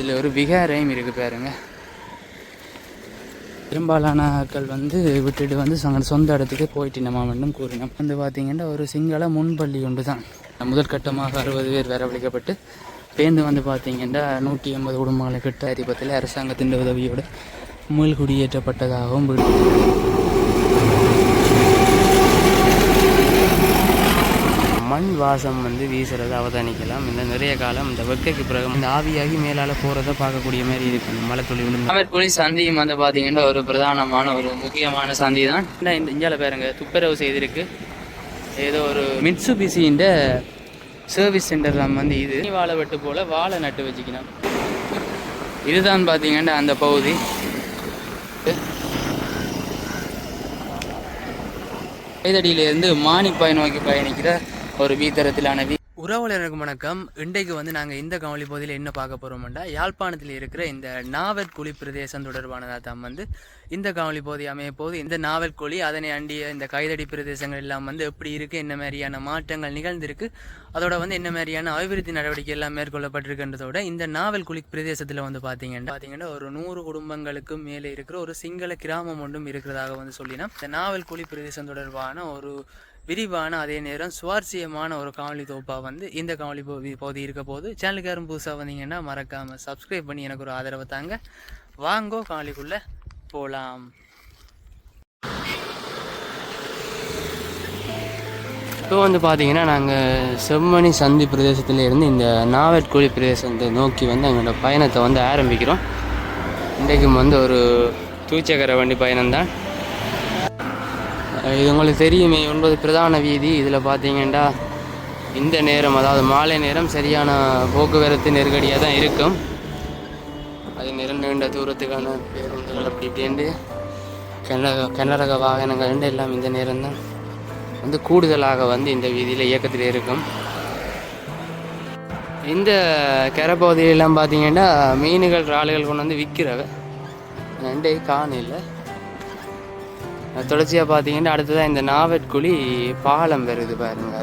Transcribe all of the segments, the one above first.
இதில் ஒரு விகாரையும் இருக்குது பாருங்க. பெரும்பாலான ஆட்கள் வந்து விட்டுட்டு வந்து சொந்த இடத்துக்கு போயிட்டு நம்ம மட்டும் கூறினோம். வந்து பார்த்திங்கன்னா ஒரு சிங்கள முன்பள்ளி ஒன்று தான். முதல் கட்டமாக 60 பேர் வரவழைக்கப்பட்டு பேருந்து வந்து பார்த்திங்கன்னா 180 குடும்பங்களை கிட்ட அதிபத்தில் அரசாங்கத்தின் உதவியோடு மீள்குடியேற்றப்பட்டதாகவும் மண் வாசம் வந்து வீசுறதை அவதானிக்கலாம். இந்த நிறைய காலம் இந்த வெக்கைக்கு பிறகு இந்த ஆவியாகி மேலால் போகிறத பார்க்கக்கூடிய மாதிரி இருக்கு. மழை துளி விழுந்து நாவற்குழி சந்தியும் வந்து பார்த்தீங்கன்னா ஒரு பிரதானமான ஒரு முக்கியமான சந்தி தான். இந்த இந்தியாவில் பாருங்க துப்புரவு செய்திருக்கு. ஏதோ ஒரு மிட்சுபிசின்ற சர்வீஸ் சென்டர் தான் வந்து இது. வாழை வெட்டு போல் வாழை நட்டு வச்சுக்கணும். இதுதான் பார்த்தீங்கன்னா அந்த பகுதி. கைதடியிலேருந்து மானிப்பாய் நோக்கி பயணிக்கிற ஒரு வீத்தரத்திலான உறவுகளுக்கு வணக்கம். இன்றைக்கு வந்து நாங்கள் இந்த காணொளி பகுதியில் என்ன பார்க்க போகிறோம்னா, யாழ்ப்பாணத்தில் இருக்கிற இந்த நாவற்குழி பிரதேசம் தொடர்பானதாக தான் வந்து இந்த காணொளி பகுதி அமைய போது. இந்த நாவற்குழி அதனை அண்டிய இந்த கைதடி பிரதேசங்கள் எல்லாம் வந்து எப்படி இருக்குது, என்ன மாதிரியான மாற்றங்கள் நிகழ்ந்திருக்கு, அதோட வந்து என்ன மாதிரியான அபிவிருத்தி நடவடிக்கை எல்லாம் மேற்கொள்ளப்பட்டிருக்கின்றதோட இந்த நாவல்குழி பிரதேசத்தில் வந்து பார்த்தீங்கன்னா ஒரு 100 குடும்பங்களுக்கும் மேலே இருக்கிற ஒரு சிங்கள கிராமம் ஒன்றும் இருக்கிறதாக வந்து சொல்லினா. இந்த நாவல்குழி பிரதேசம் தொடர்பான ஒரு விரிவான அதே நேரம் சுவாரஸ்யமான ஒரு காணொலி தொகுப்பாக வந்து இந்த காணொலி பகுதி இருக்க போது. சேனலுக்கு யாரும் புதுசாக வந்தீங்கன்னா மறக்காமல் சப்ஸ்கிரைப் பண்ணி எனக்கு ஒரு ஆதரவை தாங்க. வாங்கோ காணொலிக்குள்ளே போகலாம். இப்போ வந்து பார்த்தீங்கன்னா நாங்கள் செம்மணி சந்தி பிரதேசத்தில் இருந்து இந்த நாவற்குழி பிரதேசத்தை நோக்கி வந்து எங்களோட பயணத்தை வந்து ஆரம்பிக்கிறோம். இன்றைக்கும் வந்து ஒரு தூச்சக்கர வண்டி பயணம்தான். இது உங்களுக்கு தெரியுமே, 9 பிரதான வீதி. இதில் பார்த்தீங்கன்னா இந்த நேரம், அதாவது மாலை நேரம் சரியான போக்குவரத்து நெருக்கடியாக தான் இருக்கும். அது நீண்ட தூரத்துக்கான பேருந்துகள் அப்படி இப்படின்ட்டு கனரக வாகனங்கள் எல்லாம் இந்த நேரம் தான் வந்து கூடுதலாக வந்து இந்த வீதியில் இயக்கத்தில் இருக்கும். இந்த கரைப்பகுதியிலெல்லாம் பார்த்தீங்கன்னா மீன்கள் இறால்கள் கொண்டு வந்து விற்கிறவ ரெண்டே காணில். தொடர்ச்சியாக பார்த்தீங்கன்னா அடுத்ததான் இந்த நாவற்குழி பாலம் வருது பாருங்க.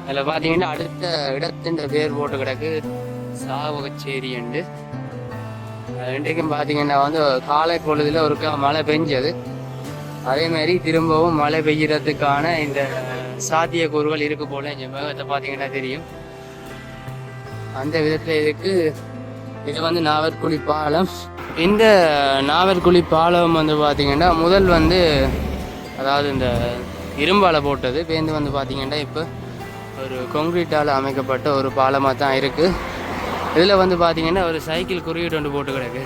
அதில் பார்த்தீங்கன்னா அடுத்த இடத்தின் பேர் போட்டு கிடக்கு சாவகச்சேரி என்று. இன்றைக்கும் பார்த்தீங்கன்னா வந்து காலை பொழுதுல ஒருக்கா மழை பெஞ்சது. அதே மாதிரி திரும்பவும் மழை பெய்யறதுக்கான இந்த சாத்தியக்கூறுகள் இருக்கு போல. இந்த மேகத்தை பார்த்தீங்கன்னா தெரியும். அந்த விதத்தில் இருக்கு. இது வந்து நாவற்குழி பாலம். இந்த நாவற்குழி பாலம் வந்து பார்த்திங்கன்னா முதல் வந்து அதாவது இந்த இரும்பால் போட்டது பேருந்து வந்து பார்த்திங்கன்னா இப்போ ஒரு கான்கிரீட்டால் அமைக்கப்பட்ட ஒரு பாலமாக தான் இருக்குது. இதில் வந்து பார்த்திங்கன்னா ஒரு சைக்கிள் குறியீடு ஒன்று போட்டு கிடக்கு.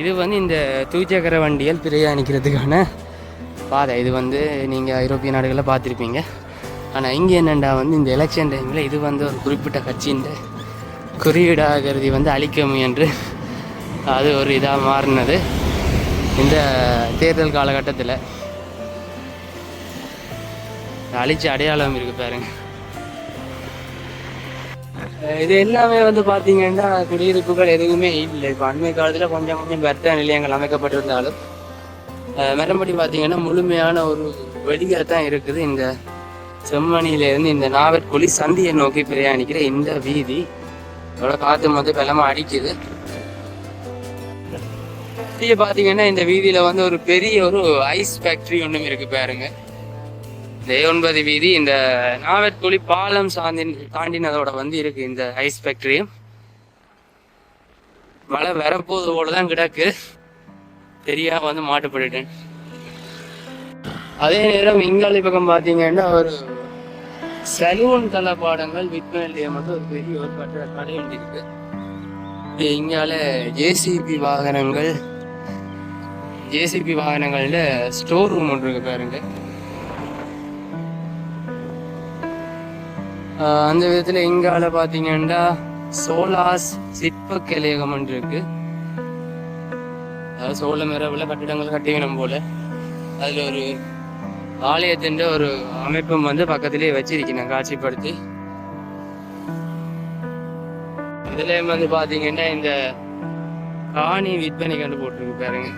இது வந்து இந்த தூச்சக்கர வண்டிகள் பிரயாணிக்கிறதுக்கான பாதை. இது வந்து நீங்கள் ஐரோப்பிய நாடுகளில் பார்த்துருப்பீங்க. ஆனால் இங்கே என்னென்னா வந்து இந்த எலெக்ஷன் டைமில் இது வந்து ஒரு குறிப்பிட்ட கட்சியின் குறியீடாக கருதி வந்து அழிக்க முயன்று அது ஒரு இதாக மாறினது இந்த தேர்தல் காலகட்டத்தில். அழிச்ச அடையாளம் இருக்குது பாருங்க. இது எல்லாமே வந்து பார்த்தீங்கன்னா குடியிருப்புகள் எதுவுமே இல்லை. இப்போ அண்மை காலத்தில் கொஞ்சம் கொஞ்சம் வர்த்தக நிலையங்கள் அமைக்கப்பட்டிருந்தாலும் மறுபடி பார்த்தீங்கன்னா முழுமையான ஒரு வெளியாக தான் இருக்குது. இந்த செம்மணியிலேருந்து இந்த நாவற்குழி சந்தியை நோக்கி பிரயாணிக்கிற இந்த வீதி அதோட காற்று வந்து பலமாக அடிக்குது. பார்த்தீங்கன்னா இந்த வீதியில வந்து ஒரு பெரிய ஒரு ஐஸ் ஃபேக்டரி ஒன்றும் இருக்கு பாருங்க. இந்த 9 வீதி இந்த நாவற்குழி பாலம் தாண்டினதோட வந்து இருக்கு இந்த ஐஸ் ஃபேக்டரியும். மழை வரப்போது போலதான் கிடக்கு, தெரியாம வந்து மாட்டுப்பட்டுட்டேன். அதே நேரம் இங்காலி பக்கம் பார்த்தீங்கன்னா ஒரு சலூன் தளபாடங்கள் விற்பனை நிலையம் வந்து ஒரு பெரிய ஒரு கடை ஒன்று இருக்கு. இங்கால ஜேசிபி வாகனங்கள்ல ஸ்டோர் ரூம் ஒன்று இருக்கு பாருங்க. அந்த விதத்துல இங்கால பாத்தீங்கன்னா சோலாஸ் சிற்ப கலையகம் ஒன்று இருக்கு. அதாவது சோழ மிரவுல கட்டிடங்கள் கட்டிக்கணும் போல. அதுல ஒரு ஆலயத்தின் ஒரு அமைப்பும் வந்து பக்கத்திலேயே வச்சிருக்கேன் காட்சிப்படுத்தி. இதுல வந்து பாத்தீங்கன்னா இந்த காணி விற்பனை கண்டு போட்டிருக்கு பாருங்க.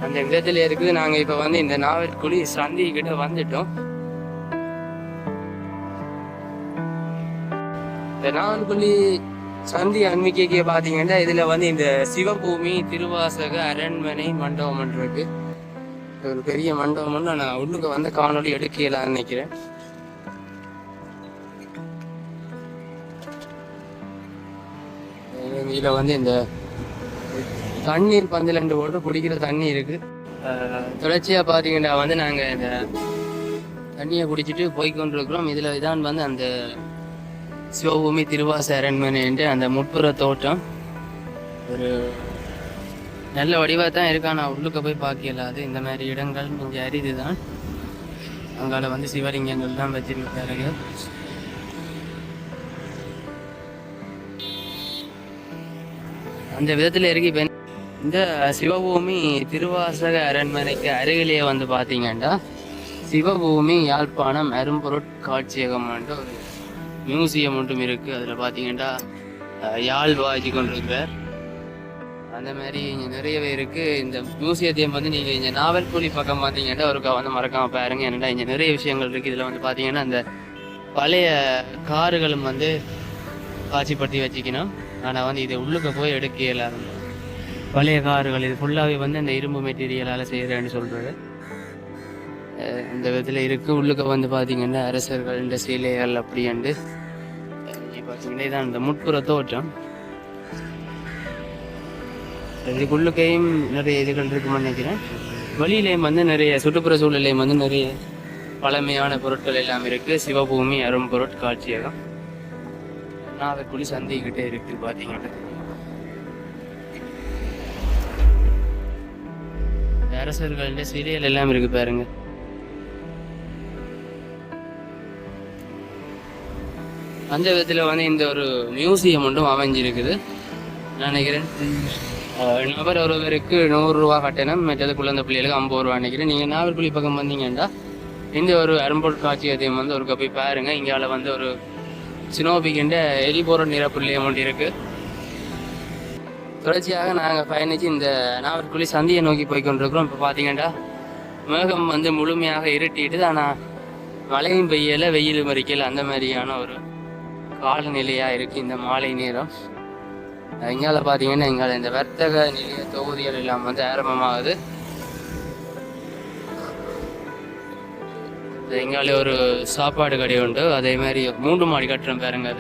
அந்த விதத்துல இருக்குது. நாங்க இப்ப வந்து இந்த நாவற்குழி சந்தி கிட்ட வந்துட்டோம். இந்த நாவல்குழி சந்தி அன்மிக்கைக்கு பாத்தீங்கன்னா இதுல வந்து இந்த சிவபூமி திருவாசக அரண்மனை மண்டபம் இருக்கு. ஒரு பெரிய மண்டபம். நான் உள்ளுக்கு வந்து காணொலி எடுக்கலான்னு நினைக்கிறேன். இதுல வந்து இந்த தண்ணீர் பந்தில் போட்டு குடிக்கிற தண்ணி இருக்கு. தொடர்ச்சியா பாத்தீங்கன்னா வந்து நாங்க இந்த தண்ணியை குடிச்சிட்டு போய்கொண்டிருக்கிறோம். இதுல இதான் வந்து அந்த சிவபூமி திருவாச அரண்மனை என்று அந்த முட்புற தோட்டம் ஒரு நல்ல வடிவாக தான் இருக்கா. நான் உள்ளுக்க போய் பார்க்கலாது. இந்த மாதிரி இடங்கள் கொஞ்சம் அரிது தான். அங்கால வந்து சிவலிங்கங்கள் தான் வச்சிருக்காருங்க. அந்த விதத்தில் இருக்கு. இப்போ இந்த சிவபூமி திருவாசக அரண்மனைக்கு அருகிலேயே வந்து பார்த்தீங்கன்னா சிவபூமி யாழ்ப்பாணம் அரும்பொருட்காட்சியகம் ஒரு மியூசியம் ஒன்றும் இருக்குது. அதில் பார்த்தீங்கன்னா யாழ் வாய்ச்சி கொண்டிருக்கிறார். அந்த மாதிரி இங்கே நிறையவே இருக்குது. இந்த மியூசியத்தையும் வந்து நீங்கள் இங்கே நாவல்குழி பக்கம் பார்த்தீங்கன்னா ஒருக்கா வந்து மறக்காமல் பாருங்க. ஏன்னா இங்கே நிறைய விஷயங்கள் இருக்குது. இதில் வந்து பார்த்தீங்கன்னா அந்த பழைய கார்களும் வந்து காட்சிப்படுத்தி வச்சுக்கணும். ஆனால் வந்து இதை உள்ளுக்க போய் எடுக்க இயலாது. பழைய கார்கள் இது ஃபுல்லாகவே வந்து அந்த இரும்பு மெட்டீரியலால் செய்கிறேன்னு சொல்கிறது. இந்த விதத்தில் இருக்குது. உள்ளுக்க வந்து பார்த்தீங்கன்னா அரசர்கள் இந்த சிலைகள் அப்படின்ட்டு பார்த்தீங்கன்னா இதான் இந்த முட்புற தோற்றம். இதுக்குள்ளுக்கையும் நிறைய இதுகள் இருக்குன்னு நினைக்கிறேன். வெளியிலையும் வந்து நிறைய சுற்றுப்புற சூழலையும் வந்து நிறைய பழமையான பொருட்கள் எல்லாம் இருக்கு. சிவபூமி அரும்பொருட்காட்சியகம் நாவல்குழி சந்திக்கிட்டே இருக்கு. பார்த்தீங்கன்னா அரசர்கள சிலைகள் எல்லாம் இருக்கு பாருங்க. அந்த விதத்துல வந்து இந்த ஒரு மியூசியம் ஒன்றும் அமைஞ்சிருக்குது நினைக்கிறேன். நபர் ஒருவருக்கு 100 ரூபா கட்டணம், மற்றது குழந்தை பிள்ளைகளுக்கு 50 ரூபா நினைக்கிறேன். நீங்கள் நாவல்குழி பக்கம் வந்தீங்கன்னா இந்த ஒரு அரும்பொருட்காட்சியத்தையும் வந்து ஒருக்க போய் பாருங்க. இங்கால வந்து ஒரு சினோபிக்கின்ற எரிபோர நிறப்புள்ளி அமௌண்ட் இருக்கு. தொடர்ச்சியாக நாங்கள் பயணிச்சு இந்த நாவல்குழி சந்தியை நோக்கி போய்கொண்டிருக்கிறோம். இப்போ பார்த்தீங்கன்னா மேகம் வந்து முழுமையாக இருட்டிட்டு, ஆனால் மழையும் பெய்யலை வெயிலும் மறிக்கல. அந்த மாதிரியான ஒரு காலநிலையாக இருக்குது இந்த மாலை நேரம். இங்கால பார்த்தீங்கன்னா இங்கால இந்த வர்த்தக நிலைய தொகுதிகள் எல்லாம் வந்து ஆரம்பமாகுது. இங்காலே ஒரு சாப்பாடு கடை உண்டு. அதே மாதிரி 3 மாடி கட்டுறோம் பாருங்க.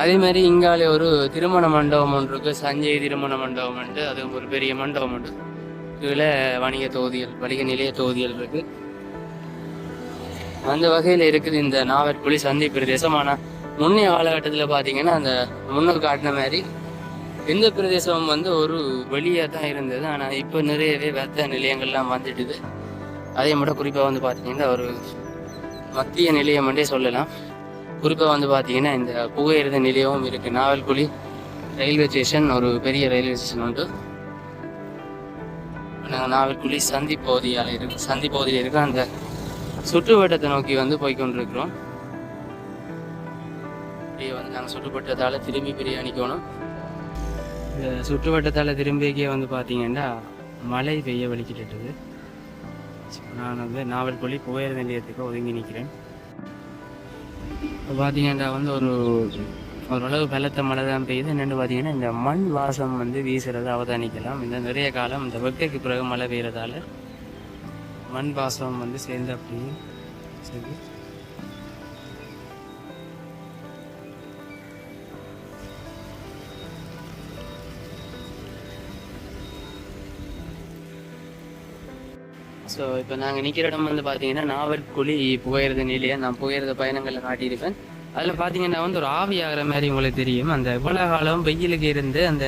அதே மாதிரி இங்காலே ஒரு திருமண மண்டபம் ஒன்று இருக்கு. சஞ்சய் திருமண மண்டபம் உண்டு. அது ஒரு பெரிய மண்டபம் உண்டு. கீழே வணிக தொகுதிகள் வணிக நிலைய தொகுதிகள் இருக்கு. அந்த வகையில் இருக்குது இந்த நாவல்குழி சந்தி பிரதேசம். ஆனால் முன்னைய காலகட்டத்தில் பார்த்தீங்கன்னா அந்த முன்னோர் காட்டின மாதிரி இந்த பிரதேசம் வந்து ஒரு வெளியாக தான் இருந்தது. ஆனால் இப்போ நிறையவே வர்த்தக நிலையங்கள்லாம் வந்துட்டுது. அதே மட்டும் குறிப்பாக வந்து பார்த்தீங்கன்னா ஒரு மத்திய நிலையம் என்றே சொல்லலாம். குறிப்பாக வந்து பார்த்தீங்கன்னா இந்த புகையிரத நிலையமும் இருக்குது. நாவல்குழி ரயில்வே ஸ்டேஷன் ஒரு பெரிய ரயில்வே ஸ்டேஷன் உண்டு. நாங்கள் நாவல்குழி சந்தி பகுதியில் இருக்க அந்த சுற்றுவட்டத்தை நோக்கி வந்து போய்கொண்டிருக்கிறோம். அப்படியே வந்து நாங்கள் சுற்றுவட்டத்தால் திரும்பி பிரியாணிக்கணும். இந்த சுற்றுவட்டத்தால் திரும்பிக்கே வந்து பார்த்தீங்கன்னா மழை பெய்ய வலிக்கிட்டுது. நான் வந்து நாவல்குழி புகையிரத நிலையத்துக்கு ஒதுங்கி நிற்கிறேன். இப்போ பார்த்தீங்கன்னா வந்து ஓரளவு பலத்த மழை தான் பெய்யுது. என்னென்னு பார்த்தீங்கன்னா இந்த மண் வாசம் வந்து வீசுறதை அவதானிக்கலாம். இந்த நிறைய காலம் இந்த வெக்கைக்கு பிறகு மழை பெய்யறதால மண் வாசம் வந்து சேர்ந்து அப்படியே சரி. ஸோ இப்போ நாங்கள் நிற்கிற இடம் வந்து பார்த்தீங்கன்னா நாவல்குழி புகையிரத நிலையம். நான் புகையிரத பயணங்களில் காட்டியிருப்பேன். அதில் பார்த்தீங்கன்னா வந்து ஒரு ஆவி ஆகிற மாதிரி உங்களுக்கு தெரியும். அந்த இவ்வளோ காலம் வெயிலுக்கு இருந்து அந்த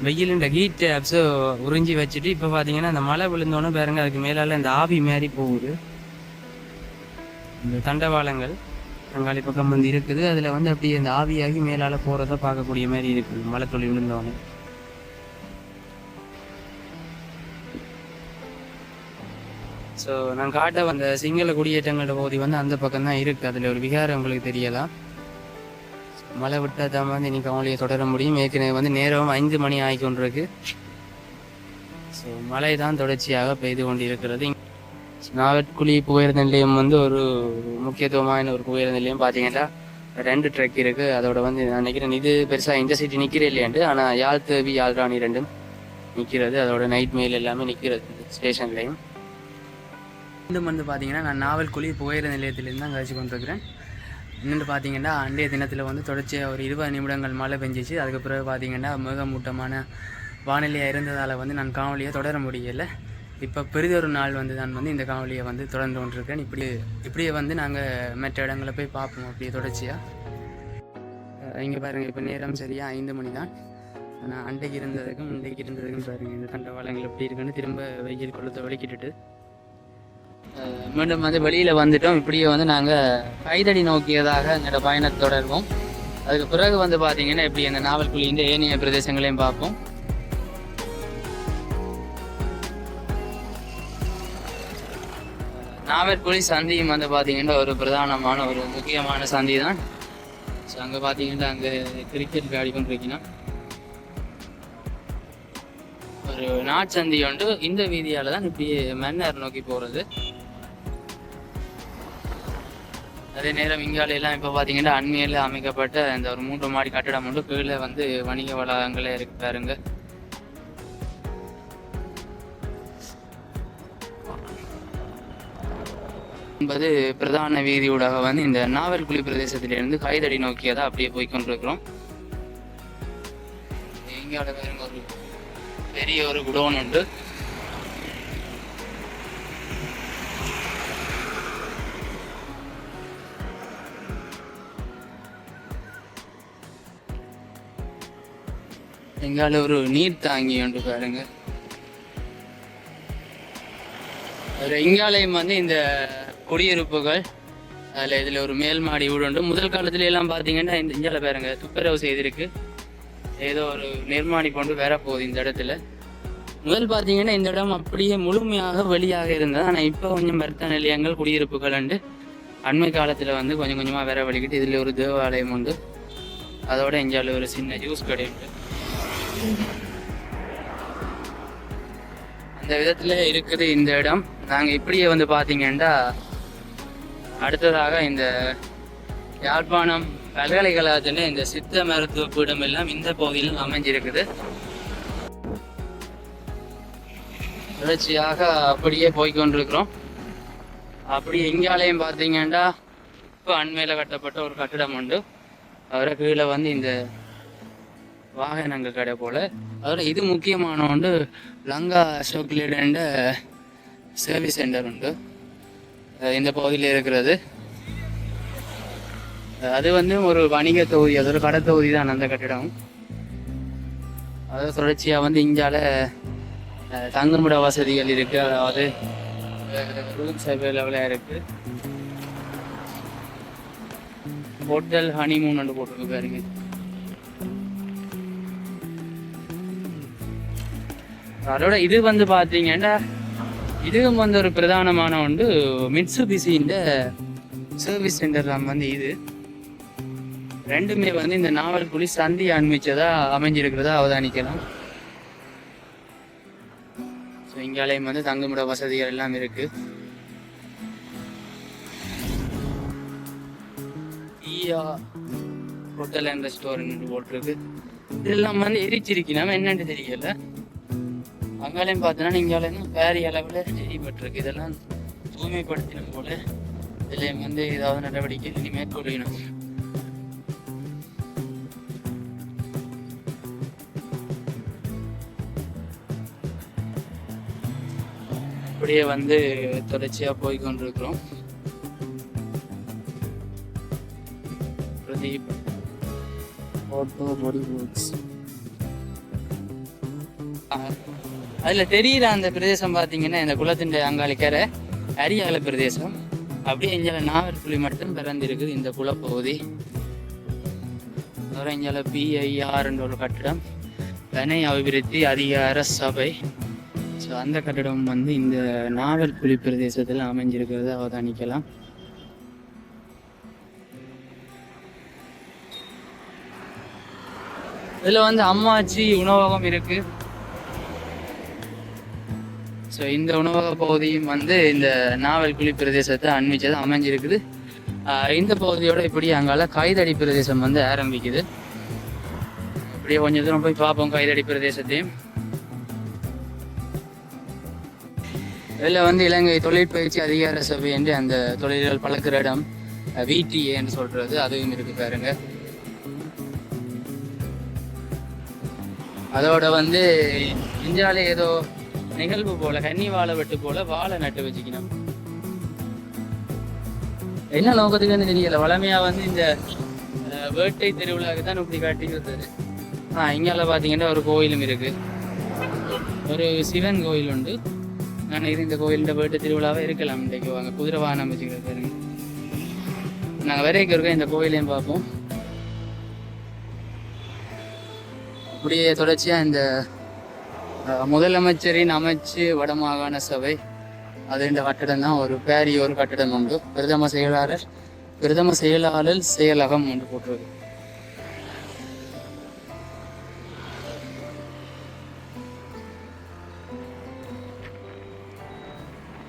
வெயிலுன்ற ஹீட் ஆப்ஸை உறிஞ்சி வச்சுட்டு இப்போ பார்த்தீங்கன்னா அந்த மழை விழுந்தோன்னே பாருங்க, அதுக்கு மேலால் இந்த ஆவி மாதிரி போகுது. இந்த தண்டவாளங்கள் அங்காளி பக்கம் வந்து இருக்குது. அதில் வந்து அப்படியே அந்த ஆவியாகி மேலால் போகிறத பார்க்கக்கூடிய மாதிரி இருக்குது மழை துளி விழுந்தோன்னே. ஸோ நான் காட்ட வந்த சிங்கள குடியேற்றங்களோட பகுதி வந்து அந்த பக்கம் தான் இருக்குது. அதில் ஒரு விகாரம் உங்களுக்கு தெரியலாம். மழை விட்டால் தான் வந்து இன்னைக்கு அவங்களையே தொடர முடியும். ஏற்கனவே வந்து நேரம் 5 மணி ஆகிக்கொண்டிருக்கு. ஸோ மழை தான் தொடர்ச்சியாக பெய்து கொண்டு இருக்கிறது. நாவல்குழி புகையிரத நிலையம் வந்து ஒரு முக்கியத்துவமான ஒரு புகையிரத நிலையம். பார்த்தீங்கன்னா 2 ட்ரக் இருக்குது. அதோட வந்து நான் நினைக்கிறேன் இது பெருசாக இன்டர்சிட்டி நிற்கிறே இல்லையாண்டு, ஆனால் யாழ் தேவி யாழ்ராணி ரெண்டும் நிற்கிறது. அதோட நைட் மெயில் எல்லாமே நிற்கிறது ஸ்டேஷன்லேயும். இன்னும் வந்து பார்த்தீங்கன்னா நான் நாவல்குழி புகையிர நிலையத்திலேருந்து தான் கழிச்சு கொண்டிருக்கிறேன். இன்னொன்று பார்த்தீங்கன்னா அன்றைய தினத்தில் வந்து தொடர்ச்சியாக ஒரு 20 நிமிடங்கள் மழை பெஞ்சிச்சு. அதுக்கு பிறகு பார்த்தீங்கன்னா மேகமூட்டமான வானிலையாக இருந்ததால் வந்து நான் காணொலியை தொடர முடியலை. இப்போ பெரிதொரு நாள் வந்து நான் வந்து இந்த காணொலியை வந்து தொடர்ந்து கொண்டிருக்கேன். இப்படியே வந்து நாங்கள் மற்ற இடங்களை போய் பார்ப்போம் அப்படியே தொடர்ச்சியாக. இங்கே பாருங்கள், இப்போ நேரம் சரியாக 5 மணி தான். ஆனால் அன்றைக்கு இருந்ததுக்கும் பாருங்கள் இந்த தண்டவாளங்கள் எப்படி இருக்குன்னு திரும்ப வெயில் கொளுத்த வலிக்கிட்டுட்டு மீண்டும் வந்து வெளியில் வந்துட்டோம். இப்படியே வந்து நாங்கள் கைதடி நோக்கியதாக எங்களோட பயணத்தை தொடர்வோம். அதுக்கு பிறகு வந்து பார்த்தீங்கன்னா இப்படி அந்த நாவல்குழியின் ஏனைய பிரதேசங்களையும் பார்ப்போம். நாவல்குழி சந்தியும் வந்து பார்த்தீங்கன்னா ஒரு பிரதானமான ஒரு முக்கியமான சந்தி தான். ஸோ அங்கே பார்த்தீங்கன்னா அங்கே கிரிக்கெட் விளையாடி கொண்டிருக்கீங்கன்னா ஒரு நாட்சந்தி உண்டு. இந்த வீதியால் தான் இப்படியே மன்னர் நோக்கி போகிறது. அதே நேரம் இங்காலையெல்லாம் இப்போ பார்த்தீங்கன்னா அண்மையில் அமைக்கப்பட்ட இந்த ஒரு 3 மாடி கட்டிடம் உண்டு. கீழே வந்து வணிக வளாகங்களே இருக்கு பாருங்க. என்பது பிரதான வீதியூடாக வந்து இந்த நாவல்குழி பிரதேசத்திலிருந்து கைதடி நோக்கியதாக அப்படியே போய்கொண்டிருக்கிறோம். இங்கால பாருங்க ஒரு பெரிய ஒரு குடோன் உண்டு. எங்கால ஒரு நீர் தாங்கி உண்டு பாருங்க. இங்காலயம் வந்து இந்த குடியிருப்புகள் அதில் இதில் ஒரு மேல் மாடி வீடு உண்டு. முதல் காலத்துல எல்லாம் பார்த்தீங்கன்னா இந்த இங்கால பாருங்க துப்புரவு செய்திருக்கு. ஏதோ ஒரு நிர்மாணி கொண்டு வரப்போகுது இந்த இடத்துல. முதல் பார்த்தீங்கன்னா இந்த இடம் அப்படியே முழுமையாக வெளியாக இருந்தது. ஆனால் இப்போ கொஞ்சம் மருத்துவ நிலையங்கள் குடியிருப்புகள் உண்டு. அண்மை காலத்தில் வந்து கொஞ்சம் கொஞ்சமாக வேற வலிக்கிட்டு இதில் ஒரு தேவாலயம் உண்டு. அதோட இங்கால ஒரு சின்ன ஜூஸ் கடை உண்டு. அந்த விதத்தில் இருக்குது இந்த இடம். நாங்கள் இப்படியே வந்து பார்த்தீங்கன்னா அடுத்ததாக இந்த யாழ்ப்பாணம் பல்கலைக்கழகத்தில் இந்த சித்த மருத்துவ பீடம் எல்லாம் இந்த பகுதியில் அமைஞ்சிருக்குது. தொடர்ச்சியாக அப்படியே போய்கொண்டிருக்கிறோம். அப்படி எங்காலையும் பார்த்தீங்கன்னா இப்போ அண்மையில் கட்டப்பட்ட ஒரு கட்டிடம் உண்டு. அவரை கீழே வந்து இந்த வாகனங்கள் கடை போல். அதோட இது முக்கியமான உண்டு லங்கா ஸ்டோக்லேட் சர்வீஸ் சென்டர் உண்டு இந்த பகுதியில் இருக்கிறது. அது வந்து ஒரு வணிக தொகுதி, அது ஒரு கடை தொகுதி தான் அந்த கட்டிடம். அதாவது தொடர்ச்சியாக வந்து இங்கால தங்குமிட வசதிகள் இருக்குது. அதாவது ரூம்ஸ் அவைலபிளாக இருக்குது. ஹோட்டல் ஹனிமூன் ஒன்று போட்டிருக்கு பாருங்க. அதோட இது வந்து பார்த்தீங்கன்னா இதுவும் வந்து ஒரு பிரதானமான உண்டு மிட்சுபிஷியின் சர்வீஸ் சென்டர் தான் வந்து இது. ரெண்டுமே வந்து இந்த நாவல்குழி சந்தி அண்மிச்சதா அமைஞ்சிருக்கிறதா அவதானிக்கலாம். ஸோ இங்காலையும் வந்து தங்குமிட வசதிகள் எல்லாம் இருக்கு. ஹோட்டல் அண்ட் ரெஸ்டாரண்ட் போட்டிருக்கு. இதெல்லாம் வந்து எரிச்சிருக்கணும் என்னன்னு தெரியல. அங்காலையும் பார்த்தோன்னா இங்காலையும் வேறு அளவில் எரிப்பட்டிருக்கு. இதெல்லாம் தூய்மைப்படுத்தினும் போல இதில் வந்து ஏதாவது நடவடிக்கை இனி மேற்கொள்ளணும். அப்படியே வந்து தொடர்ச்சியாக போய்கொண்டிருக்கிறோம். பிரதீப் ஆட்டோ பாடி ஒர்க்ஸ் அதில் தெரிகிற அந்த பிரதேசம் பார்த்தீங்கன்னா இந்த குளத்தின் அங்காளிக்கிற அரியால பிரதேசம். அப்படியே இங்கே நாவல்குழி மட்டும் பிறந்திருக்குது இந்த குளப்பகுதி. அதோட இங்கே PIR ஒரு கட்டிடம், பனை அபிவிருத்தி அதிகார சபை. ஸோ அந்த கட்டிடம் வந்து இந்த நாவல்குழி பிரதேசத்தில் அமைஞ்சிருக்கிறது அவதானிக்கலாம். இதில் வந்து அம்மாச்சி உணவகம் இருக்கு. ஸோ இந்த உணவக பகுதியும் வந்து இந்த நாவல்குழி பிரதேசத்தை அண்மிச்சது அமைஞ்சிருக்குது. இந்த பகுதியோட இப்படி அங்கால கைதடி பிரதேசம் வந்து ஆரம்பிக்குது. இப்படியே கொஞ்சம் தூரம் போய் பார்ப்போம் கைதடி பிரதேசத்தையும். இதில் வந்து இலங்கை தொழிற்பயிற்சி அதிகார சபை என்று அந்த தொழில்கள் பழக்கிற இடம் VTA சொல்றது அதுவும் இருக்கு பாருங்க. அதோட வந்து இந்தியாவில ஏதோ நிகழ்வு போல கன்னி வாழை வெட்டு போல வாழை நட்டு வச்சுக்கணும். என்ன நோக்கத்துக்குன்னு தெரியல. வளமையா வந்து இந்த வேட்டை திருவிழாவுக்கு தான் இப்படி காட்டிக்கிறது. இங்கால பாத்தீங்கன்னா ஒரு கோயிலும் இருக்கு, ஒரு சிவன் கோயில் உண்டு. நான் இந்த கோயில் வேட்டை திருவிழாவே இருக்கலாம். இன்றைக்கு வாங்க குதிரை வாகனம் வச்சுக்கிறது பாருங்க. நாங்கள் வரைக்கும் இருக்கோம், இந்த கோயிலையும் பார்ப்போம். அப்படியே தொடர்ச்சியாக இந்த முதலமைச்சரின் அமைச்சு வடமாகாண சபை அது இந்த கட்டடம் தான். ஒரு பேரிய ஒரு கட்டடம் உண்டு. பிரதம செயலாளர் செயலகம் ஒன்று போட்டுருக்கு.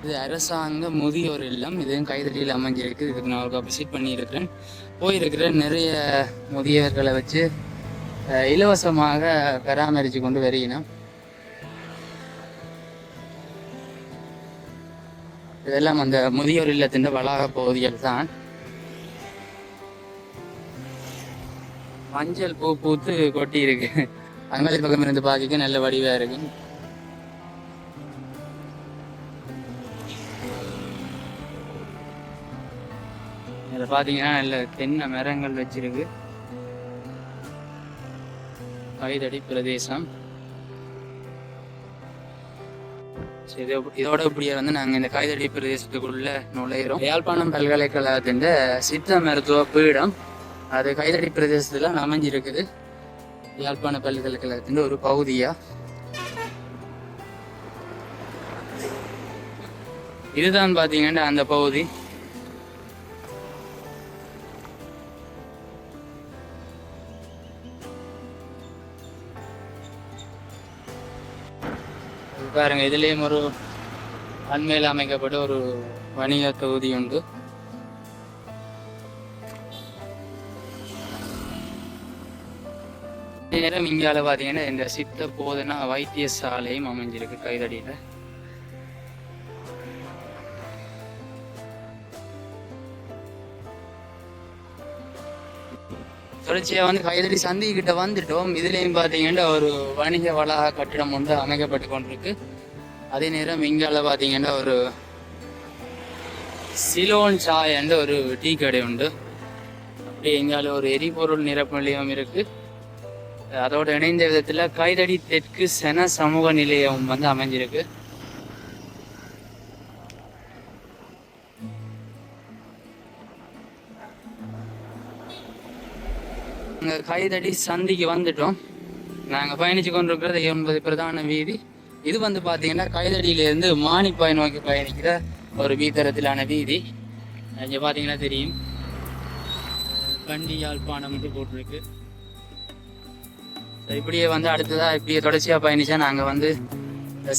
இது அரசாங்க முதியோர் இல்லம். இதுவும் கைதடியில் அமைஞ்சிருக்கு. இதுக்கு நான் ஒரு விசிட் பண்ணியிருக்கிறேன், போயிருக்கிறேன். நிறைய முதியவர்களை வச்சு இலவசமாக பராமரித்து கொண்டு வருகிறோம். இதெல்லாம் அந்த முதியோர் இல்லத்தின் வளாக பகுதிகள் தான். மஞ்சள் பூ பூத்து கொட்டி இருக்கு. அங்காளி பக்கம் இருந்து பார்க்க நல்ல வடிவா இருக்கு. இதில் பார்த்தீங்கன்னா நல்ல தென்னை மரங்கள் வச்சிருக்கு. கைதடி பிரதேசம். இதோட இப்படியே வந்து நாங்கள் இந்த கைதடி பிரதேசத்துக்குள்ள நுழையிறோம். யாழ்ப்பாணம் பல்கலைக்கழகத்தின் சித்த மருத்துவ பீடம் அது கைதடி பிரதேசத்துல அமைஞ்சிருக்குது. யாழ்ப்பாண பல்கலைக்கழகத்தின் ஒரு பகுதியா. இதுதான் பாத்தீங்கன்னா அந்த பகுதி. பாருங்க, இதுலயும் ஒரு அண்மையில் அமைக்கப்பட்ட ஒரு வணிக தொகுதி உண்டு. நேரம் இங்கால பாத்தீங்கன்னா இந்த சித்த போதனா வைத்தியசாலையும் அமைஞ்சிருக்கு கைதடியில. தொடர்ச்சியா வந்து கைதடி சந்தி கிட்ட வந்துட்டோம். இதுலயும் பாத்தீங்கன்னா ஒரு வணிக வளாக கட்டிடம் ஒன்று அமைக்கப்பட்டு கொண்டிருக்கு. அதே நேரம் இங்கால பாத்தீங்கன்னா ஒரு சிலோன் சாய் என்ற ஒரு டீ கடை உண்டு. அப்படி இங்கால ஒரு எரிபொருள் நிரப்பு நிலையம் இருக்கு. அதோட இணைந்த விதத்துல கைதடி தெற்கு சென சமூக நிலையம் வந்து அமைஞ்சிருக்கு. கைதடி சந்திக்கு வந்துட்டோம். நாங்கள் பயணிச்சு கொண்டிருக்கிறது 9 பிரதான வீதி. இது வந்து பார்த்தீங்கன்னா கைதடியிலேருந்து மானிப்பாய் நோக்கி பயணிக்கிற ஒரு வீதரத்திலான வீதி. இங்கே பார்த்தீங்கன்னா தெரியும், கண்டி யாழ்ப்பாணம் மட்டும் போட்டிருக்கு. இப்படியே வந்து அடுத்ததாக இப்படியே தொடர்ச்சியாக பயணிச்சா நாங்கள் வந்து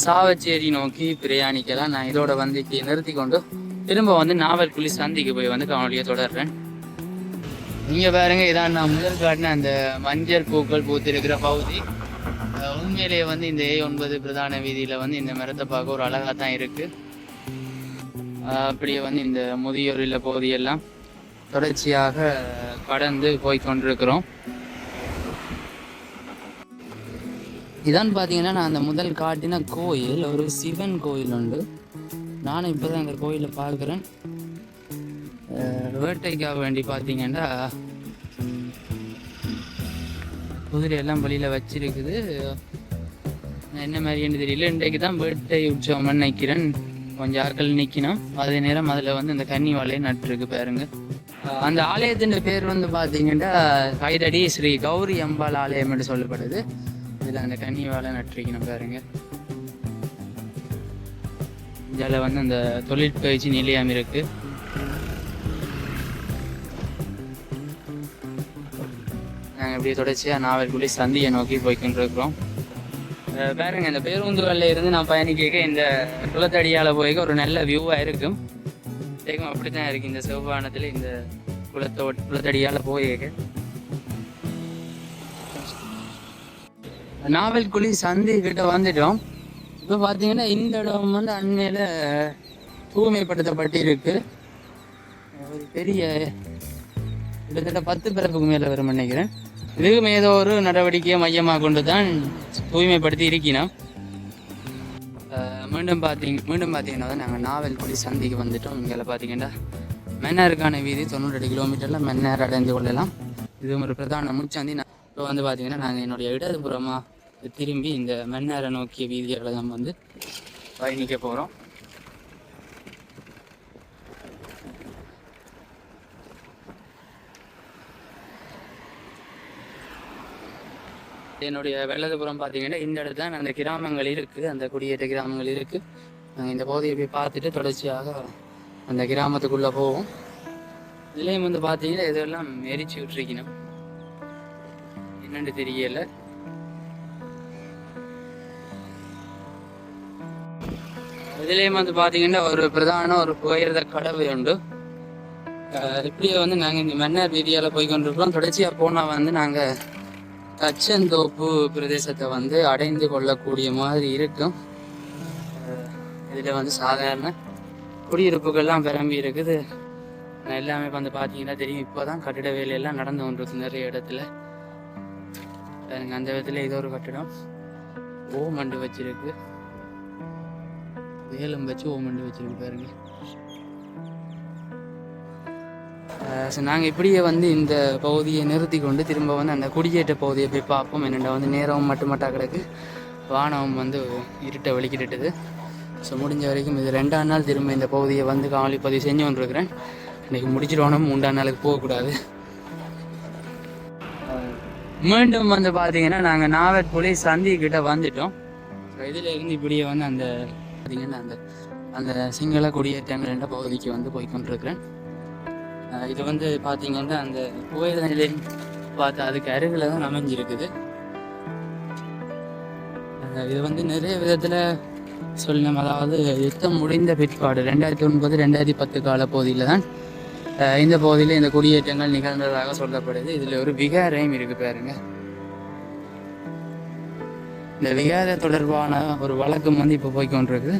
சாவச்சேரி நோக்கி பிரயாணிக்கலாம். நான் இதோட வந்து இப்படி நிறுத்தி கொண்டு திரும்ப வந்து நாவல்குழி சந்திக்கு போய் வந்து காணொலியை தொடர்றேன். நீங்க பாருங்க, இதான் நான் முதல் காட்டின அந்த மஞ்சள் பூக்கள் பூத்திருக்கிற பகுதி. உண்மையிலேயே வந்து இந்த A9 பிரதான வீதியில வந்து இந்த மரத்தை பார்க்க ஒரு அழகா தான் இருக்கு. அப்படியே வந்து இந்த முதியோர் இல்ல பகுதியெல்லாம் தொடர்ச்சியாக கடந்து போய் கொண்டிருக்கிறோம். இதான் பாத்தீங்கன்னா நான் அந்த முதல் காட்டின கோயில் ஒரு சிவன் கோயில் உண்டு. நானும் இப்பதான் அந்த கோயிலை பார்க்கிறேன். வேட்டைக்காக வேண்டி பார்த்தீங்கன்னா குதிரை எல்லாம் வழியில் வச்சிருக்குது. என்ன மாதிரின்னு தெரியல. இன்றைக்கு தான் வேட்டை உற்சவம் நினைக்கிறேன். கொஞ்சம் ஆட்கள் நிற்கணும். அதே நேரம் அதில் வந்து இந்த கன்னி வாழையை நட்டுருக்கு பாருங்க. அந்த ஆலயத்தின் பேர் வந்து பார்த்தீங்கன்னா கைதடி ஸ்ரீ கௌரி அம்பாள் ஆலயம் என்று சொல்லப்படுது. இதில் அந்த கன்னி வாழை நட்டிருக்கணும் பாருங்க. இதில் வந்து அந்த தொழிற்பயிற்சி நிலையம் இருக்கு. நாங்கள் இப்படியே தொடர்ச்சியாக நாவல்குழி சந்தியை நோக்கி போய்கின்றிருக்கிறோம். பாருங்க, இந்த பேருந்துகளில் இருந்து நான் பயணிக்க இந்த குளத்தடியால் போய்க்க ஒரு நல்ல வியூவாக இருக்கும். லாஸ்ட் அப்படி தான் இருக்குது இந்த சிவபானத்தில் இந்த குளத்தடியால் போயிருக்கு. நாவல்குழி சந்தி கிட்ட வந்துட்டோம். இப்போ பார்த்தீங்கன்னா இந்த இடம் வந்து அண்மையில் தூய்மைப்படுத்தப்பட்டு இருக்கு. ஒரு பெரிய கிட்டத்தட்ட 10 பிறப்புக்கு மேலே வரும் நினைக்கிறேன். இதுவும் ஏதோ ஒரு நடவடிக்கையை மையமாக கொண்டு தான் தூய்மைப்படுத்தி இருக்கணும். மீண்டும் பார்த்தீங்கன்னா நாங்கள் நாவல்குழி சந்திக்கு வந்துட்டோம். இங்கே பார்த்தீங்கன்னா மன்னாருக்கான வீதி 98 கிலோமீட்டரில் மன்னார் அடைந்து கொள்ளலாம். இதுவும் ஒரு பிரதான முச்சந்தி. இப்போ வந்து பார்த்தீங்கன்னா நாங்கள் என்னுடைய இடதுபுறமாக திரும்பி இந்த மன்னாரை நோக்கிய வீதிகளை தான் வந்து பயணிக்க போகிறோம். என்னுடைய வலதுபுறம் பார்த்தீங்கன்னா இந்த இடத்துல அந்த கிராமங்கள் இருக்குது, அந்த குடியேற்ற கிராமங்கள் இருக்குது. நாங்கள் இந்த பகுதியை போய் பார்த்துட்டு தொடர்ச்சியாக அந்த கிராமத்துக்குள்ளே போவோம். இதுலேயும் வந்து பார்த்தீங்கன்னா இதெல்லாம் எரிச்சு விட்டுருக்கணும், என்னென்னு தெரியல. இதுலேயும் வந்து பார்த்தீங்கன்னா ஒரு பிரதான ஒரு புகையிரத கடவு உண்டு. இப்படியே வந்து நாங்கள் இந்த மன்னார் வீதியால் போய் கொண்டிருக்கிறோம். தொடர்ச்சியாக போனால் வந்து நாங்கள் தச்சந்தோப்பு பிரதேசத்தை வந்து அடைந்து கொள்ளக்கூடிய மாதிரி இருக்கும். இதில் வந்து சாதாரண குடியிருப்புகள்லாம் விரும்பி இருக்குது. எல்லாமே வந்து பார்த்தீங்கன்னா தெரியும், இப்போ தான் கட்டிட வேலையெல்லாம் நடந்து கொண்டிருக்கு நிறைய இடத்துல. அந்த விதத்தில் இது ஒரு கட்டிடம் ஓமண்டு வச்சிருக்கு, வேலம் வச்சு ஓமண்டு வச்சிருக்கு பாருங்க. நாங்கள் இப்படியே வந்து இந்த பகுதியை நிறுத்தி கொண்டு திரும்ப வந்து அந்த குடியேற்ற பகுதியை போய் பார்ப்போம். என்னென்ன வந்து நேரம் மட்டுமட்டா கிடக்கு, வானம் வந்து இருட்டை வலிக்கிட்டுது. ஸோ முடிஞ்ச வரைக்கும் இது 2ஆம் நாள் திரும்ப இந்த பகுதியை வந்து காணொலி பதிவு செஞ்சு கொண்டிருக்கிறேன். இன்றைக்கி முடிச்சிடணும், 3ஆம் நாளுக்கு போகக்கூடாது. மீண்டும் வந்து பார்த்தீங்கன்னா நாங்கள் நாவல்குழி சந்திக்கிட்ட வந்துட்டோம். ஸோ இதில் இருந்து இப்படியே வந்து அந்த பார்த்தீங்கன்னா அந்த சிங்கள குடியேற்றங்கள் என்ற பகுதிக்கு வந்து போய்கொண்டிருக்கிறேன். இது வந்து பார்த்தீங்கன்னா அந்த புகையிர நிலையம் பார்த்து அதுக்கு அருகில் தான் அமைஞ்சிருக்குது. இது வந்து நிறைய விதத்தில் சொல்லணும். அதாவது யுத்தம் முடிந்த பிற்பாடு 2009, 2010 கால பகுதியில் தான் இந்த பகுதியில் இந்த குடியேற்றங்கள் நிகழ்ந்ததாக சொல்லப்படுது. இதில் ஒரு விகாரையும் இருக்கு பாருங்க. இந்த விகார தொடர்பான ஒரு வழக்கம் வந்து இப்போ போய்கொண்டிருக்கு.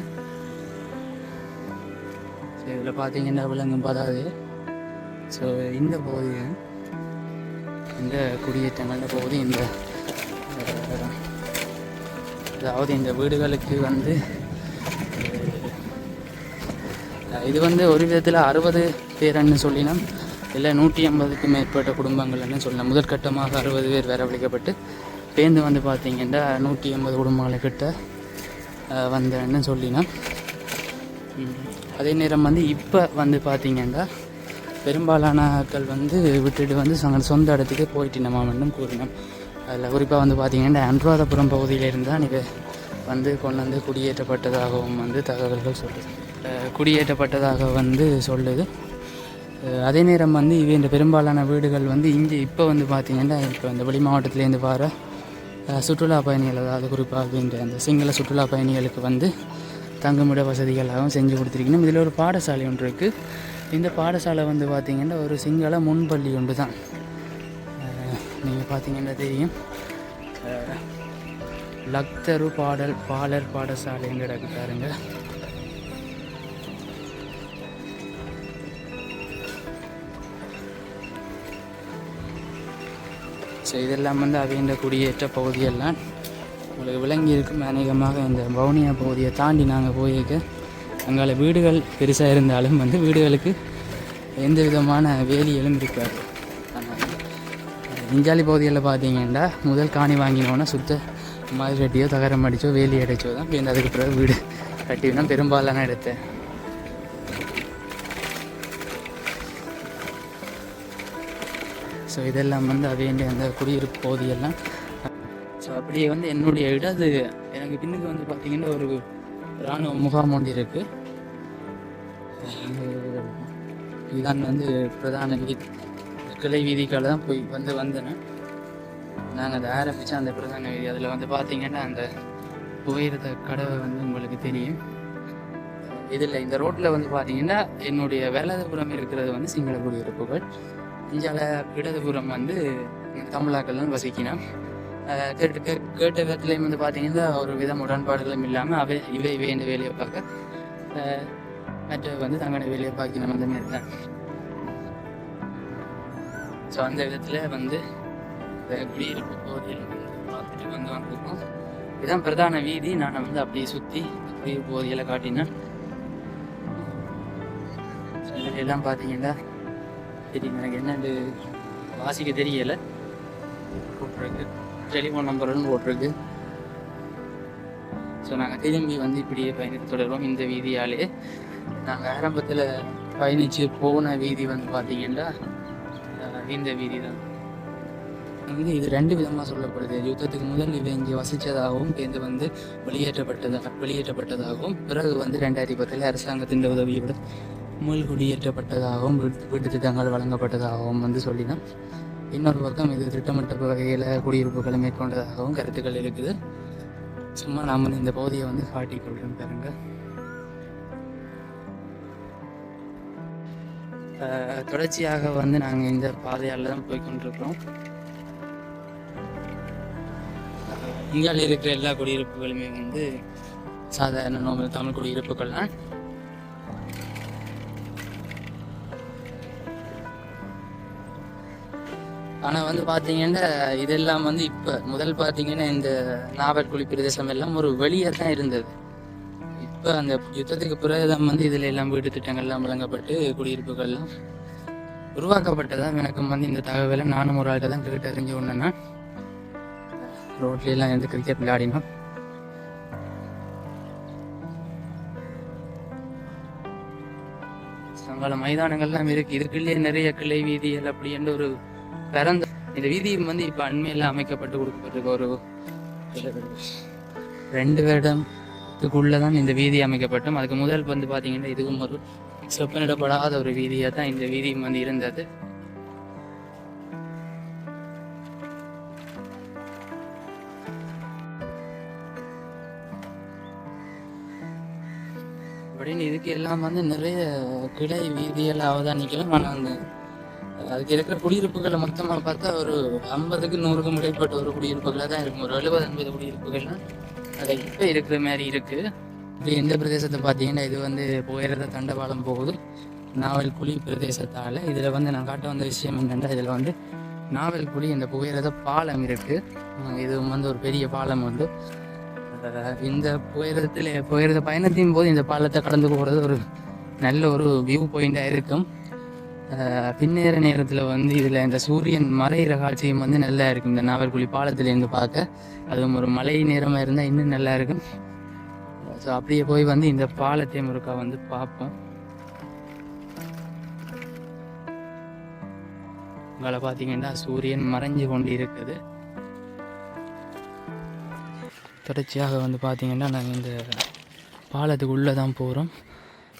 இதில் பார்த்தீங்கன்னா விலங்கும் பதாது. ஸோ இந்த பகுதி இந்த குடியேற்றங்கள் பகுதி இந்த அதாவது இந்த வீடுகளுக்கு வந்து இது வந்து ஒரு விதத்தில் 60 பேர்ன்னு சொல்லினோம், இல்லை 150க்கும் மேற்பட்ட குடும்பங்கள்னு சொல்லலாம். முதற்கட்டமாக 60 பேர் வரவழைக்கப்பட்டு பேருந்து வந்து பார்த்தீங்கன்னா 180 குடும்பங்களை கிட்ட வந்தேன்னு சொல்லினோம். அதே நேரம் வந்து இப்போ வந்து பார்த்தீங்கன்னா பெரும்பாலான ஆட்கள் வந்து விட்டுட்டு வந்து சொந்த இடத்துக்கு போயிட்டு நம்ம கூறினோம். அதில் குறிப்பாக வந்து பார்த்திங்கன்னா அனுராதபுரம் பகுதியிலிருந்து தான் இது வந்து கொண்டு வந்து குடியேற்றப்பட்டதாகவும் வந்து தகவல்கள் சொல்லுது, குடியேற்றப்பட்டதாக வந்து சொல்லுது. அதே நேரம் வந்து இந்த பெரும்பாலான வீடுகள் வந்து இங்கே இப்போ வந்து பார்த்திங்கன்னா இப்போ இந்த வெளி மாவட்டத்திலேருந்து வர சுற்றுலா பயணிகள், அதாவது குறிப்பாக இந்த அந்த சிங்கள சுற்றுலா பயணிகளுக்கு வந்து தங்குமிட வசதிகளாகவும் செஞ்சு கொடுத்துருக்கணும். இதில் ஒரு பாடசாலை ஒன்று இருக்குது. இந்த பாடசாலை வந்து பார்த்திங்கன்னா ஒரு சிங்கள முன்பள்ளி ஒன்று தான். நீங்கள் பார்த்தீங்கன்னா தெரியும், லக்தரு பாலர் பாடசாலைன்னு கிடக்கு பாருங்க. ஸோ இதெல்லாம் வந்து அவையின் குடியேற்ற பகுதியெல்லாம் உங்களுக்கு விளங்கி இருக்கும். அநேகமாக இந்த வவுனியா பகுதியை தாண்டி நாங்கள் போயிருக்க அங்கால வீடுகள் பெருசாக இருந்தாலும் வந்து வீடுகளுக்கு எந்த விதமான வேலிகளும் இருக்காது. இஞ்சாலி பகுதியில் பார்த்தீங்கன்னா முதல் காணி வாங்கினோன்னா சுத்த மாதிரி கட்டியோ தகரம் அடித்தோ வேலி அடைச்சோ தான் இப்போ அதுக்கு பிறகு வீடு கட்டினா பெரும்பாலான இடத்த. ஸோ இதெல்லாம் வந்து அவையண்ட அந்த குடியிருப்பு பகுதியெல்லாம். ஸோ அப்படியே வந்து என்னுடைய இடது எனக்கு பின்னுக்கு வந்து பார்த்திங்கன்னா ஒரு இராணுவ முகாம் ஒன்று இருக்குது. இதுதான் வந்து பிரதான கிளை வீதிக்கால தான் போய் வந்தேன். நாங்கள் அதை ஆரம்பித்த அந்த பிரதான வீதி அதில் வந்து பார்த்திங்கன்னா அந்த புகையிரத கடவை வந்து உங்களுக்கு தெரியும். இதில் இந்த ரோட்டில் வந்து பார்த்தீங்கன்னா என்னுடைய வலதுபுறம் இருக்கிறது வந்து சிங்கள குடியிருப்புகள், இஞ்சால இடதுபுறம் வந்து தமிழாக்கள்லாம் வசிக்கணும். கேட்ட விதத்துலேயும் வந்து பார்த்தீங்கன்னா ஒரு வித முரண்பாடுகளும் இல்லாமல் இவை இந்த வேலையை பார்க்க மற்ற வந்து தங்களோட வேலையை பார்க்கணும் அந்த மாதிரி தான். ஸோ அந்த விதத்தில் வந்து குடியிருப்பு பகுதியில் பார்த்துட்டு வந்திருக்கோம். இதுதான் பிரதான வீதி. நான் வந்து அப்படியே சுற்றி குடியிருப்பு பகுதியில் காட்டினேன். எல்லாம் பார்த்தீங்கன்னா தெரியும், எனக்கு என்னென்னு வாசிக்க தெரியலை. போட்டிருக்கு டெலிஃபோன் நம்பர்னு போட்டிருக்கு. ஸோ நாங்கள் திரும்பி வந்து இப்படியே பயணித்து தொடர்வோம். இந்த வீதியாலே நாங்கள் ஆரம்பத்தில் பயணித்து போன வீதி வந்து பார்த்தீங்கன்னா இந்த வீதி தான். வந்து இது 2 விதமாக சொல்லப்படுது. யுத்தத்துக்கு முதல் இவை இங்கே வசித்ததாகவும் இது வந்து வெளியேற்றப்பட்டதாகவும், பிறகு வந்து 2010 அரசாங்கத்தின் உதவியோடு குடியேற்றப்பட்டதாகவும் வீட்டு திட்டங்கள் வழங்கப்பட்டதாகவும் வந்து சொல்லினோம். இன்னொரு பக்கம் இது திட்டமிட்ட வகையில் குடியிருப்புகளை மேற்கொண்டதாகவும் கருத்துக்கள் இருக்குது. சும்மா நாம் வந்து இந்த பகுதியை வந்து காட்டிக்கொள்கிறோம் பாருங்க. தொடர்ச்சியாக வந்து நாங்கள் இந்த பாதையால் தான் போய்கொண்டிருக்கிறோம். இங்கே இருக்கிற எல்லா குடியிருப்புகளுமே வந்து சாதாரண நோமல் தமிழ் குடியிருப்புகள் தான். ஆனால் வந்து பார்த்தீங்கன்னா இதெல்லாம் வந்து இப்போ முதல் பார்த்தீங்கன்னா இந்த நாவற்குழி பிரதேசம் எல்லாம் ஒரு வெளியே தான் இருந்தது. இப்போ அந்த யுத்தத்துக்கு பிறகுதான் வந்து இதில் எல்லாம் வீட்டு திட்டங்கள்லாம் வழங்கப்பட்டு குடியிருப்புகள்லாம் உருவாக்கப்பட்டதான். எனக்கும் வந்து இந்த தகவலை நானும் ஒரு ஆள்கிட்ட தான் கேட்டு அறிஞ்சு ஒன்றுன்னா ரோட்லாம் இருந்து கிரிக்கெட் விளையாடினோம். அங்கால மைதானங்கள்லாம் இருக்குது. இதுக்குள்ளே நிறைய கிளை வீதிகள் அப்படின்ற ஒரு பிறந்த இந்த வீதியும் வந்து இப்போ அண்மையில் அமைக்கப்பட்டு கொடுக்கப்பட்டிருக்க ஒரு 2 வருடத்துக்குள்ளதான் இந்த வீதி அமைக்கப்பட்டோம். அதுக்கு முதல் வந்து பார்த்தீங்கன்னா இதுவும் ஒரு செப்பனிடப்படாத ஒரு வீதியாக தான் இந்த வீதியும் வந்து இருந்தது. அப்படின்னு இதுக்கு எல்லாம் வந்து நிறைய கிளை வீதிகள் அவதானிக்கலாம். ஆனால் அந்த அதுக்கு இருக்கிற குடியிருப்புகளை மொத்தமாக பார்த்தா ஒரு 50க்கு 100க்கும் இடைப்பட்ட ஒரு குடியிருப்புகளாக தான் இருக்கும். ஒரு 70-80 குடியிருப்புகள்லாம் அது இப்போ இருக்கிற மாதிரி இருக்குது. இது எந்த பிரதேசத்தை பார்த்தீங்கன்னா இது வந்து புகையிரத தண்டவாளம் போகுது நாவல்குழி பிரதேசத்தால். இதில் வந்து நான் காட்ட வந்த விஷயம் என்னென்னா, இதில் வந்து நாவல்குழி இந்த புகையிரத பாலம் இருக்குது. இது வந்து ஒரு பெரிய பாலம் வந்து இந்த புகையிரத பயணத்தின் போது இந்த பாலத்தை கடந்து போகிறது ஒரு நல்ல ஒரு வியூ பாயிண்டாக இருக்கும். பின்னேற நேரத்தில் வந்து இதில் இந்த சூரியன் மறைகிற காட்சியும் வந்து நல்லா இருக்கும். இந்த நாவல்குழி பாலத்திலேருந்து பார்க்க அதுவும் ஒரு மழை நேரமாக இருந்தால் இன்னும் நல்லா இருக்கும். ஸோ அப்படியே போய் வந்து இந்த பாலத்தை முறுக்கா வந்து பார்ப்போம். உங்களை பார்த்தீங்கன்னா சூரியன் மறைஞ்சு கொண்டு இருக்குது. தொடர்ச்சியாக வந்து பார்த்திங்கன்னா நாங்கள் இந்த பாலத்துக்கு உள்ளே தான் போகிறோம்.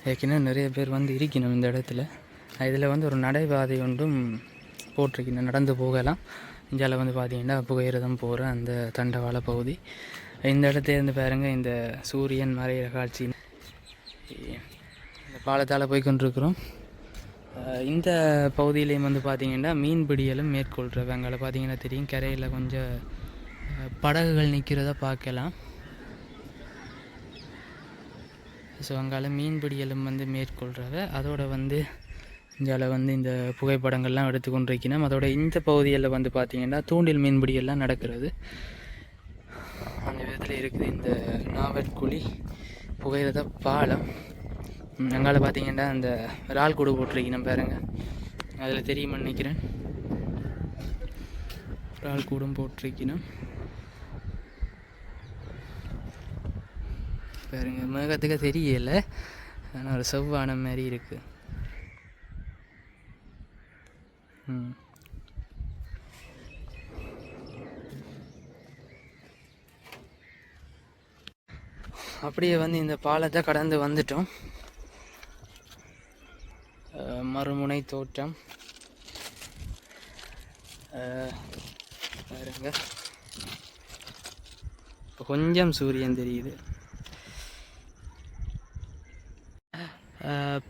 ஏற்கனவே நிறைய பேர் வந்து இருக்கணும் இந்த இடத்துல. இதில் வந்து ஒரு நடைபாதை ஒன்றும் போட்டிருக்கணும், நடந்து போகலாம். இந்தியாவில் வந்து பார்த்திங்கன்னா புகையிரதம் போகிற அந்த தண்டவாள பகுதி. இந்த இடத்துலேருந்து பாருங்கள் இந்த சூரியன் மறைகிற காட்சி. இந்த பாலத்தால் போய் கொண்டிருக்கிறோம். இந்த பகுதியிலையும் வந்து பார்த்திங்கன்னா மீன்பிடியலும் மேற்கொள்கிறவங்க. அங்கே பார்த்திங்கன்னா தெரியும், கரையில் கொஞ்சம் படகுகள் நிற்கிறத பார்க்கலாம். ஸோ அங்கால மீன்பிடியலும் வந்து மேற்கொள்கிறவ. அதோட வந்து இந்தியாவில் வந்து இந்த புகைப்படங்கள்லாம் எடுத்துக்கொண்டு இருக்கணும். அதோட இந்த பகுதியில் வந்து பார்த்திங்கன்னா தூண்டில் மீன்பிடியெல்லாம் நடக்கிறது. அந்த விதத்தில் இருக்குது இந்த நாவற்குழி புகையிரத பாலம். அங்கால பார்த்திங்கன்னா அந்த இறால் கூடு போட்டிருக்கணும் பாருங்கள், அதில் தெரியுமா நினைக்கிறேன். இறால் கூடும் போட்டிருக்கணும் பாருங்க. மேகத்துக்கு தெரியலை, ஆனால் ஒரு செவ்வானம் மாதிரி இருக்குது. அப்படியே வந்து இந்த பாலத்தை கடந்து வந்துட்டோம். மறுமுனை தோட்டம் பாருங்க. இப்போ கொஞ்சம் சூரியன் தெரியுது.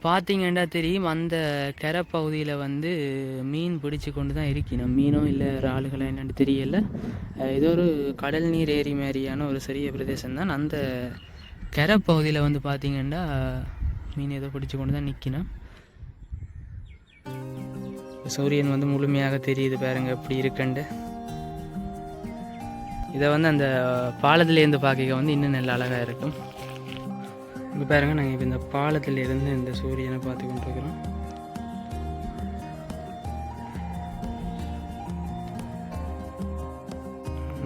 பார்த்தீங்கன்னா தெரியும் அந்த கரை பகுதியில் வந்து மீன் பிடிச்சி கொண்டு தான் இருக்கணும். மீனோ இல்லை ஆளுகளோ என்னென்னு தெரியல. ஏதோ ஒரு கடல் நீர் ஏரி மாதிரியான ஒரு சிறிய பிரதேசம் தான். அந்த கரை பகுதியில் வந்து பார்த்திங்கன்னா மீன் ஏதோ பிடிச்சி கொண்டு தான் நிற்கணும். சூரியன் வந்து முழுமையாக தெரியுது பாருங்க எப்படி இருக்குண்டு. இதை வந்து அந்த பாலத்துலேருந்து பார்க்க வந்து இன்னும் நல்ல அழகாக இருக்கும். இங்கே பாருங்க, நாங்கள் இப்போ இந்த பாலத்திலிருந்து இந்த சூரியனை பார்த்து கொண்டிருக்கிறோம்.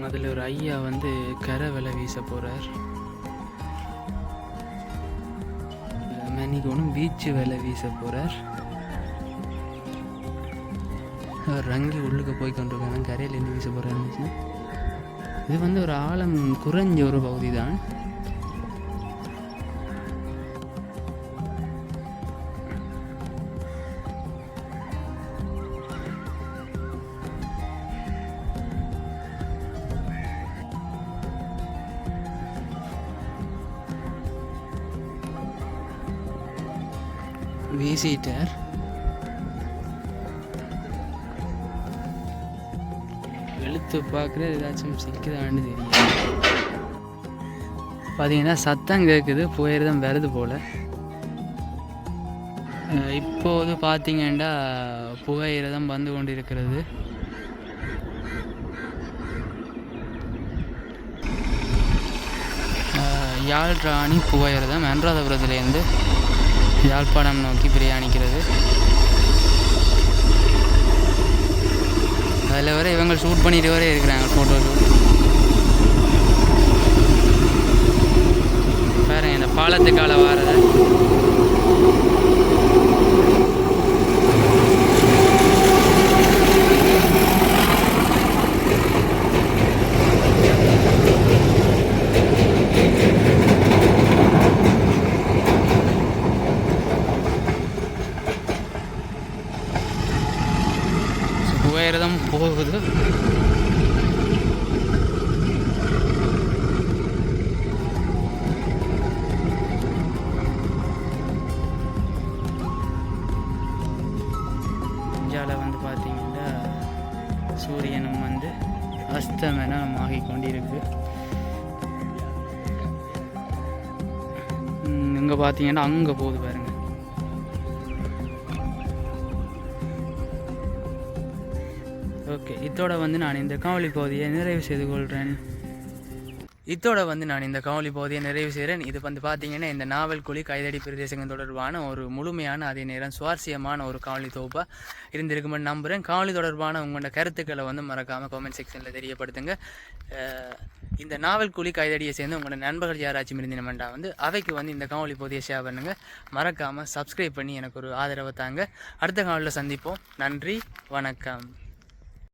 அதில் ஒரு ஐயா வந்து கரை வலை வீச போகிறார். மணிக்கோணும் பீச்சு வலை வீச போகிறார். ரங்கி உள்ளுக்கு போய் கொண்டிருக்காங்க. கரையில் இருந்து வீச போகிறாருன்னு. இது வந்து ஒரு ஆழம் குறைஞ்ச ஒரு பகுதி தான். வீசிட்டார். எழுத்து பார்க்குற ஏதாச்சும் சிக்குதான்னு தெரியும். பார்த்தீங்கன்னா சத்தம் கேட்குது, புகையிரதம் வருது போல். இப்போது பார்த்தீங்கன்னா புகையிரதம் வந்து கொண்டு இருக்கிறது. யாழ் ராணி புகையிரதம் அனுராதபுரத்துலேருந்து யாழ்ப்பாணம் நோக்கி பிரயாணிக்கிறது. அதில் வர இவங்க ஷூட் பண்ணிட்டு வர இருக்கிறாங்க, ஃபோட்டோ ஷூட். பாருங்க இந்த பாலத்துக்கால வாரதை. புகையிரதம் போகுது. இந்தியாவில் வந்து பார்த்தீங்கன்னா சூரியனும் வந்து அஸ்தமனம் ஆகிக் கொண்டிருக்கு. இங்கே பார்த்தீங்கன்னா அங்கே போகுது பாருங்க. ஓகே, இதோட வந்து நான் இந்த காணொளி பகுதியை நிறைவு செய்து கொள்கிறேன். இது வந்து பார்த்தீங்கன்னா இந்த நாவல்குழி கைதடி பிரதேசங்கள் தொடர்பான ஒரு முழுமையான அதே நேரம் சுவாரஸ்யமான ஒரு காணொளி தொகுப்பாக இருந்திருக்குமென்னு நம்புகிறேன். காணொளி தொடர்பான உங்களோட கருத்துக்களை வந்து மறக்காமல் கமெண்ட் செக்ஷனில் தெரியப்படுத்துங்க. இந்த நாவல்குழி கைதடியை சேர்ந்து உங்களோட நண்பர்கள் யாராச்சும் இருந்தீங்கன்னா வந்து அவைக்கு வந்து இந்த காணொளி பகுதியை ஷேர் பண்ணுங்கள். மறக்காமல் சப்ஸ்கிரைப் பண்ணி எனக்கு ஒரு ஆதரவை தாங்க. அடுத்த காணொலியில் சந்திப்போம். நன்றி, வணக்கம்.